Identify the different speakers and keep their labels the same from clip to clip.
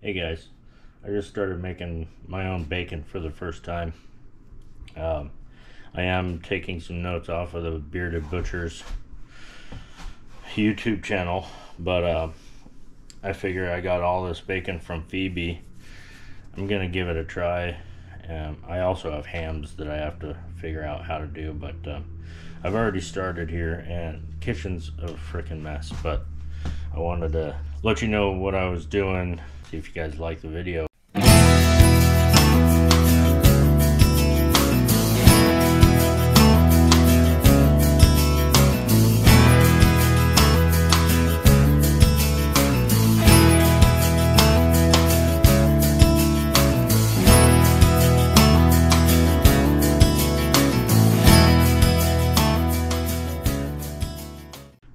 Speaker 1: Hey guys, I just started making my own bacon for the first time. I am taking some notes off of the Bearded Butchers YouTube channel, but I figure I got all this bacon from Phoebe. I'm gonna give it a try. I also have hams that I have to figure out how to do, but I've already started here, and kitchen's a freaking mess, but I wanted to let you know what I was doing, see if you guys like the video.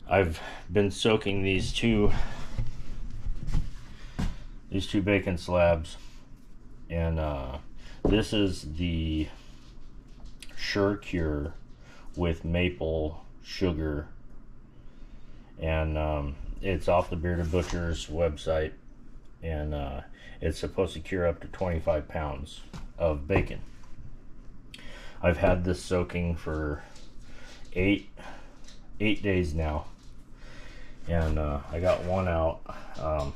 Speaker 1: I've been soaking these two bacon slabs, and this is the Sure-Cure with maple sugar, and it's off the Bearded Butchers website, and it's supposed to cure up to 25 pounds of bacon. I've had this soaking for 8 days now, and I got one out. I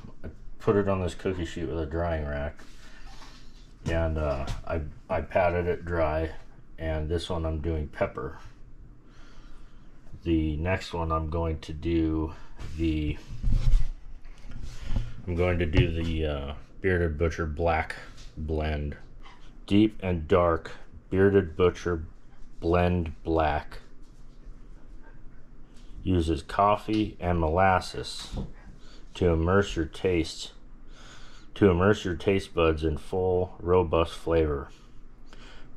Speaker 1: put it on this cookie sheet with a drying rack, and I patted it dry, and this one I'm doing pepper. The next one I'm going to do the Bearded Butcher Black Blend. Deep and Dark Bearded Butcher Blend Black uses coffee and molasses to immerse your taste buds in full, robust flavor.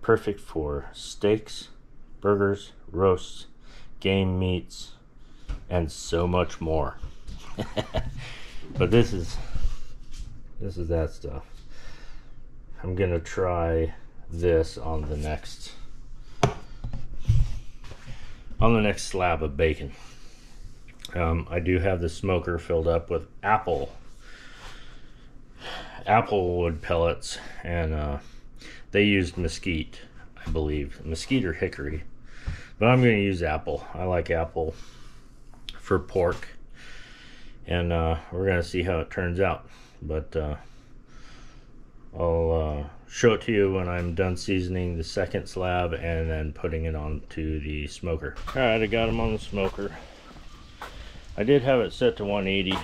Speaker 1: Perfect for steaks, burgers, roasts, game meats, and so much more. But this is that stuff. I'm gonna try this on the next slab of bacon. I do have the smoker filled up with apple wood pellets, and they used mesquite, I believe, mesquite or hickory, but I'm going to use apple. I like apple for pork, and we're going to see how it turns out, but I'll show it to you when I'm done seasoning the second slab and then putting it onto the smoker. Alright, I got them on the smoker. I did have it set to 180,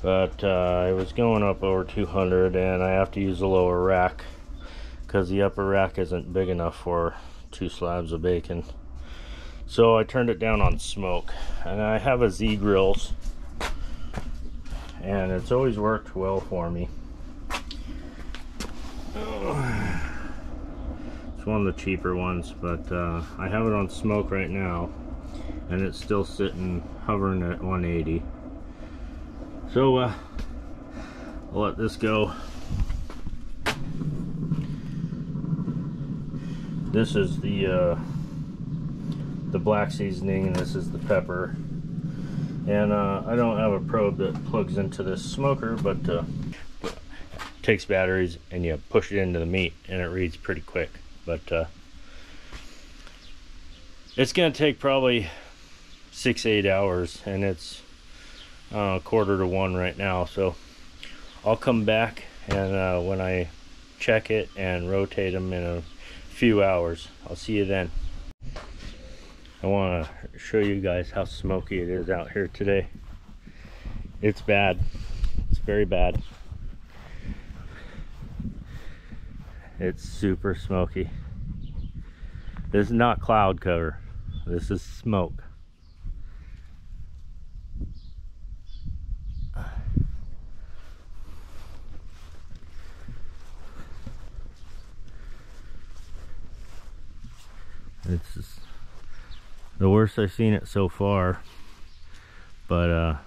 Speaker 1: but it was going up over 200, and I have to use the lower rack because the upper rack isn't big enough for 2 slabs of bacon. So I turned it down on smoke, and I have a Z-Grills, and it's always worked well for me. It's one of the cheaper ones, but I have it on smoke right now, and it's still hovering at 180. So I'll let this go. This is the black seasoning, and this is the pepper. And I don't have a probe that plugs into this smoker, but takes batteries, and you push it into the meat, and it reads pretty quick. But it's gonna take probably 6-8 hours, and it's 1:45 right now, so I'll come back, and when I check it and rotate them in a few hours, I'll see you then. I want to show you guys how smoky it is out here today. It's bad. It's very bad. It's super smoky. This is not cloud cover. This is smoke. It's just the worst I've seen it so far, but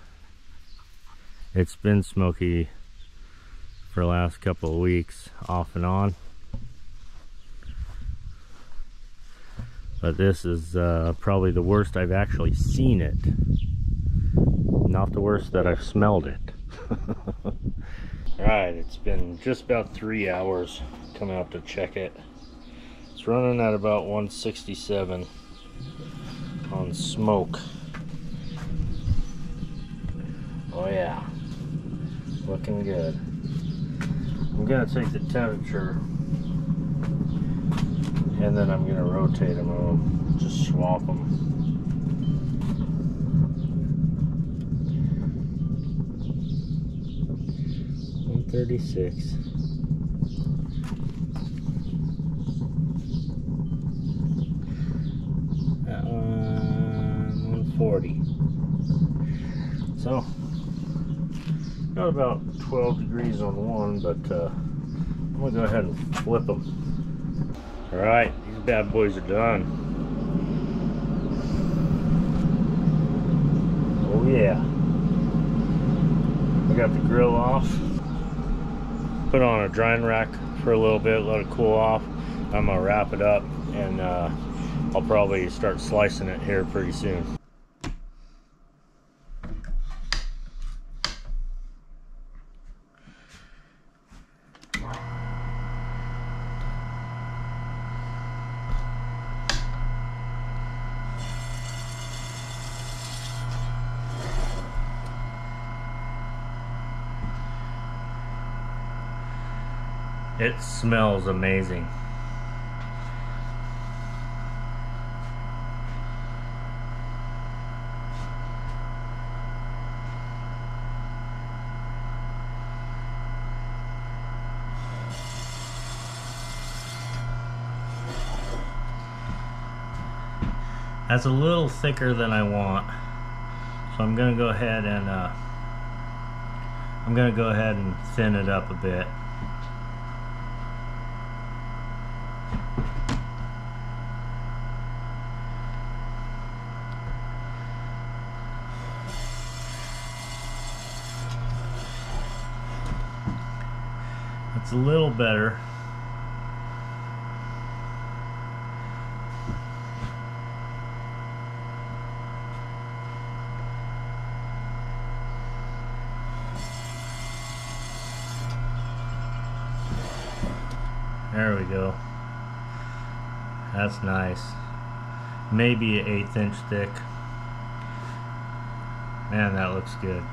Speaker 1: it's been smoky for the last couple of weeks, off and on. But this is probably the worst I've actually seen it. Not the worst that I've smelled it. Alright, it's been just about 3 hours. Come out to check it. It's running at about 167 on smoke. Oh yeah, looking good. I'm gonna take the temperature and then I'm gonna rotate them. I'll just swap them. 136. That one 140. So got about 12 degrees on one, but I'm gonna go ahead and flip them. All right, these bad boys are done. Oh yeah. I got the grill off. Put on a drying rack for a little bit, let it cool off. I'm gonna wrap it up, and I'll probably start slicing it here pretty soon. It smells amazing. That's a little thicker than I want, so I'm gonna go ahead and thin it up a bit. It's a little better. There we go. That's nice. Maybe an 1/8 inch thick. Man, that looks good.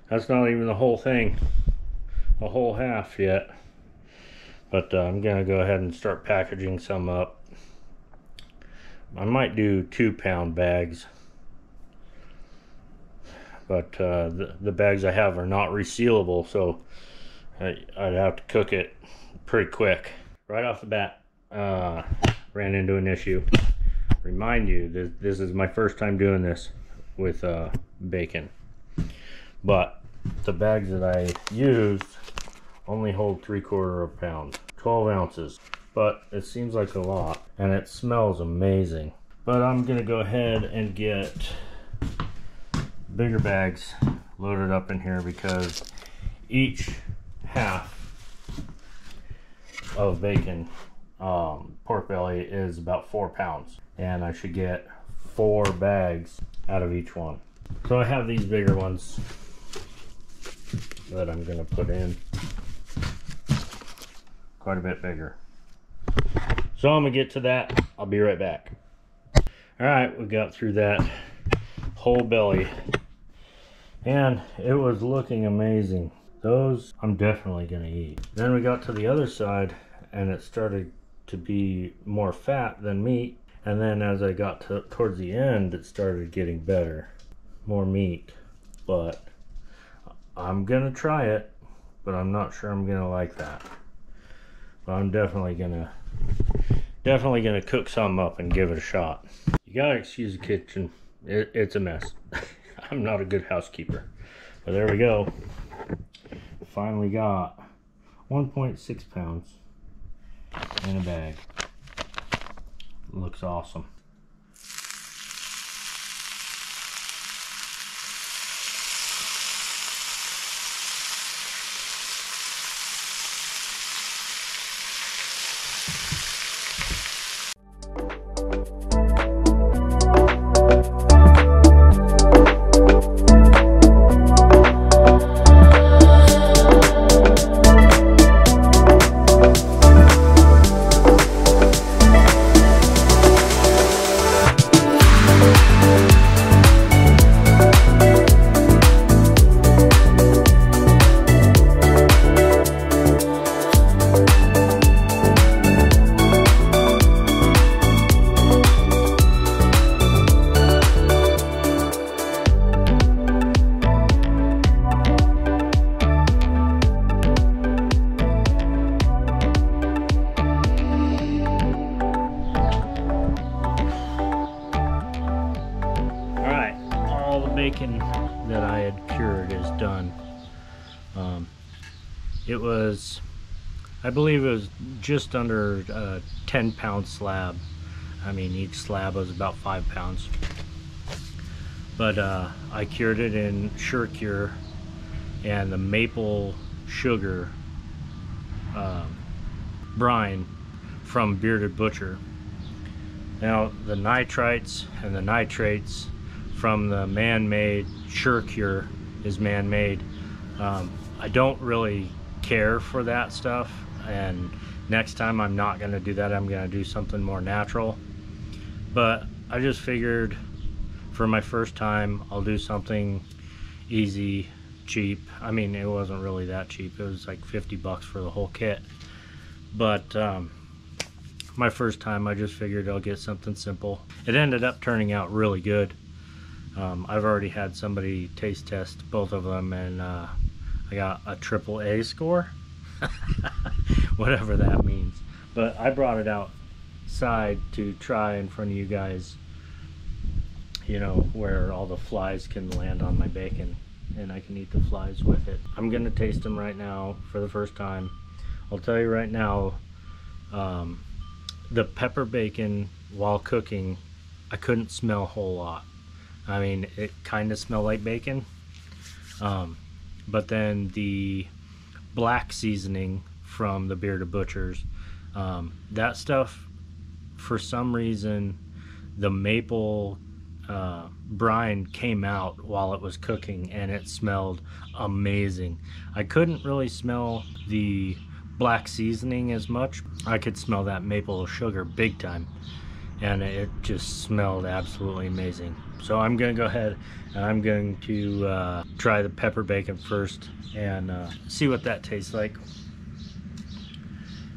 Speaker 1: That's not even the whole thing, a whole half yet. But I'm gonna go ahead and start packaging some up. I might do 2-pound bags, but the bags I have are not resealable, so I'd have to cook it pretty quick. Right off the bat, ran into an issue. Remind you, this is my first time doing this with bacon. But the bags that I used only hold 3/4 pound, 12 ounces. But it seems like a lot, and it smells amazing. But I'm gonna go ahead and get bigger bags loaded up in here, because each half of bacon, pork belly, is about 4 pounds, and I should get 4 bags out of each one. So I have these bigger ones that I'm gonna put in, quite a bit bigger. So I'm gonna get to that. I'll be right back. All right, we got through that whole belly, and it was looking amazing. Those I'm definitely gonna eat. Then we got to the other side, and it started to be more fat than meat. And then as I got towards the end, it started getting better, more meat. But I'm gonna try it, but I'm not sure I'm gonna like that. But I'm definitely gonna cook some up and give it a shot. You gotta excuse the kitchen, it's a mess. I'm not a good housekeeper, but there we go. Finally got 1.6 pounds in a bag. Looks awesome. Bacon that I had cured is done. It was, I believe it was just under a 10-pound slab. I mean, each slab was about 5 pounds. But I cured it in Sure-Cure and the maple sugar brine from Bearded Butcher. Now, the nitrites and the nitrates from the man-made Sure-Cure is man-made. I don't really care for that stuff, and next time I'm not going to do that. I'm going to do something more natural. But I just figured for my first time I'll do something easy, cheap. I mean, it wasn't really that cheap. It was like 50 bucks for the whole kit. But my first time, I just figured I'll get something simple. It ended up turning out really good. I've already had somebody taste test both of them, and I got a AAA score. Whatever that means. But I brought it outside to try in front of you guys, you know, where all the flies can land on my bacon and I can eat the flies with it. I'm gonna taste them right now for the first time. I'll tell you right now, the pepper bacon while cooking, I couldn't smell a whole lot. I mean, it kind of smelled like bacon, but then the black seasoning from the Bearded Butchers, that stuff, for some reason, the maple brine came out while it was cooking and it smelled amazing. I couldn't really smell the black seasoning as much. I could smell that maple sugar big time, and it just smelled absolutely amazing. So I'm gonna go ahead and I'm going to try the pepper bacon first and see what that tastes like.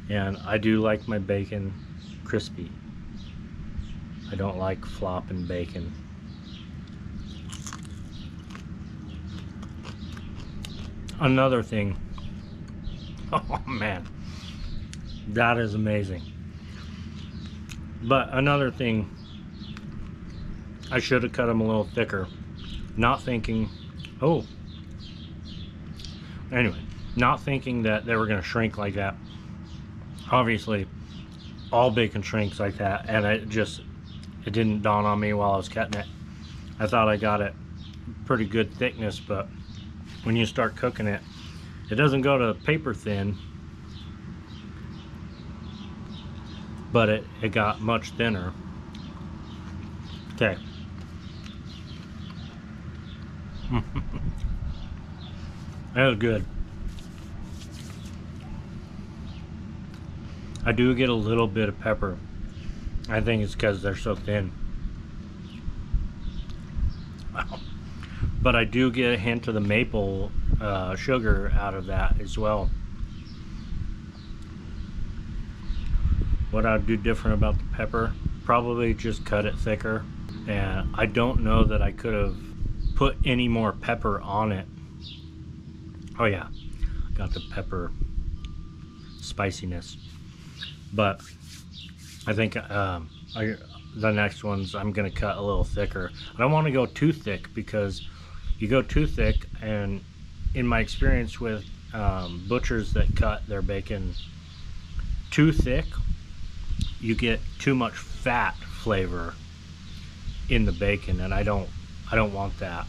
Speaker 1: And I do like my bacon crispy. I don't like flopping bacon. Another thing, oh man, that is amazing. But another thing, I should have cut them a little thicker, not thinking, not thinking that they were going to shrink like that. Obviously, all bacon shrinks like that, and it didn't dawn on me while I was cutting it. I thought I got it pretty good thickness, but when you start cooking it, it doesn't go to paper thin, but it got much thinner. Okay. That was good. I do get a little bit of pepper. I think it's because they're so thin. But I do get a hint of the maple sugar out of that as well. What I'd do different about the pepper, probably just cut it thicker. And I don't know that I could have put any more pepper on it. Oh yeah, got the pepper spiciness. But I think the next ones I'm gonna cut a little thicker. I don't want to go too thick, because you go too thick, and in my experience with butchers that cut their bacon too thick, you get too much fat flavor in the bacon, and I don't want that.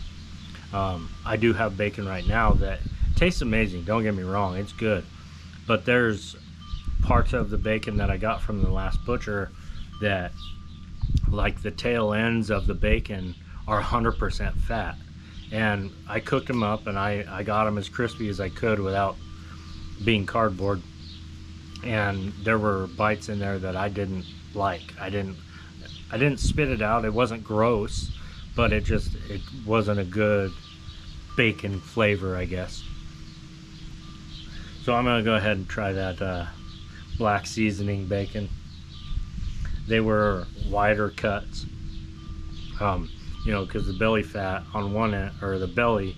Speaker 1: I do have bacon right now that tastes amazing, don't get me wrong, it's good, but there's parts of the bacon that I got from the last butcher that, like, the tail ends of the bacon are 100% fat, and I cooked them up and I got them as crispy as I could without being cardboard, and there were bites in there that I didn't like. I I didn't spit it out. It wasn't gross, but it wasn't a good bacon flavor, I guess. So I'm gonna go ahead and try that black seasoning bacon. They were wider cuts, you know, because the belly fat on one end, or the belly,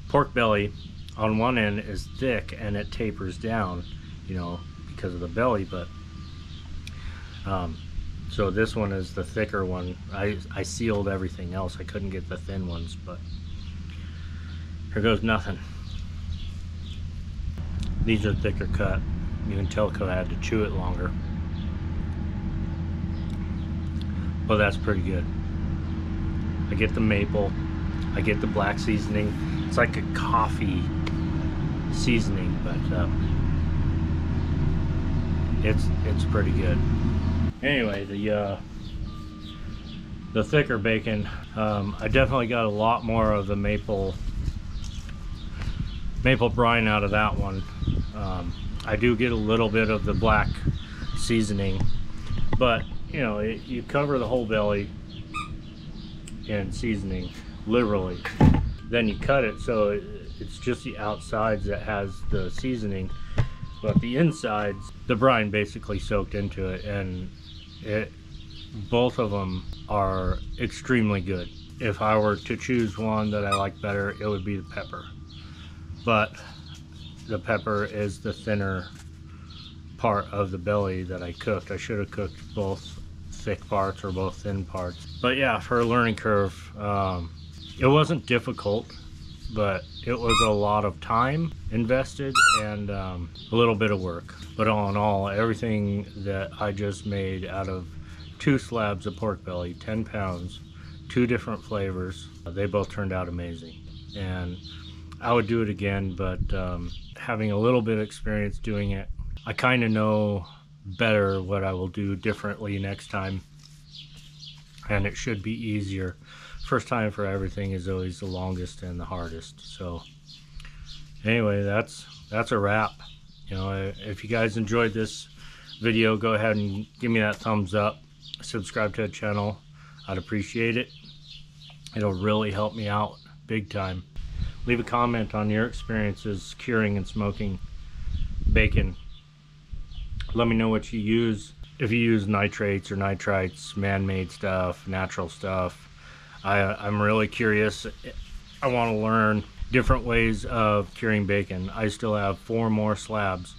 Speaker 1: pork belly on one end is thick and it tapers down, you know, because of the belly. But so this one is the thicker one. I sealed everything else. I couldn't get the thin ones, but here goes nothing. These are thicker cut. You can tell because I had to chew it longer. Well, that's pretty good. I get the maple, I get the black seasoning. It's like a coffee seasoning, but it's pretty good. Anyway, the thicker bacon, I definitely got a lot more of the maple brine out of that one. I do get a little bit of the black seasoning, but you know, you cover the whole belly in seasoning, literally. Then you cut it so it's just the outsides that has the seasoning, but the insides, the brine basically soaked into it, and both of them are extremely good. If I were to choose one that I like better, it would be the pepper. But the pepper is the thinner part of the belly that I cooked. I should have cooked both thick parts or both thin parts. But yeah, for a learning curve, it wasn't difficult, but it was a lot of time invested and a little bit of work. But all in all, everything that I just made out of 2 slabs of pork belly, 10 pounds, 2 different flavors, they both turned out amazing. And I would do it again, but having a little bit of experience doing it, I kind of know better what I will do differently next time, and it should be easier. First time for everything is always the longest and the hardest. So anyway, that's a wrap. You know, if you guys enjoyed this video, go ahead and give me that thumbs up, subscribe to the channel. I'd appreciate it. It'll really help me out big time. Leave a comment on your experiences curing and smoking bacon. Let me know what you use. If you use nitrates or nitrites, man-made stuff, natural stuff. I'm really curious. I want to learn different ways of curing bacon. I still have 4 more slabs,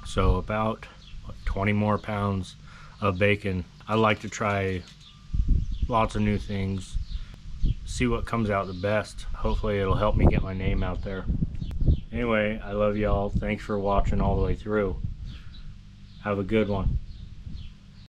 Speaker 1: so about 20 more pounds of bacon. I like to try lots of new things, see what comes out the best. Hopefully it'll help me get my name out there. Anyway, I love y'all. Thanks for watching all the way through. Have a good one.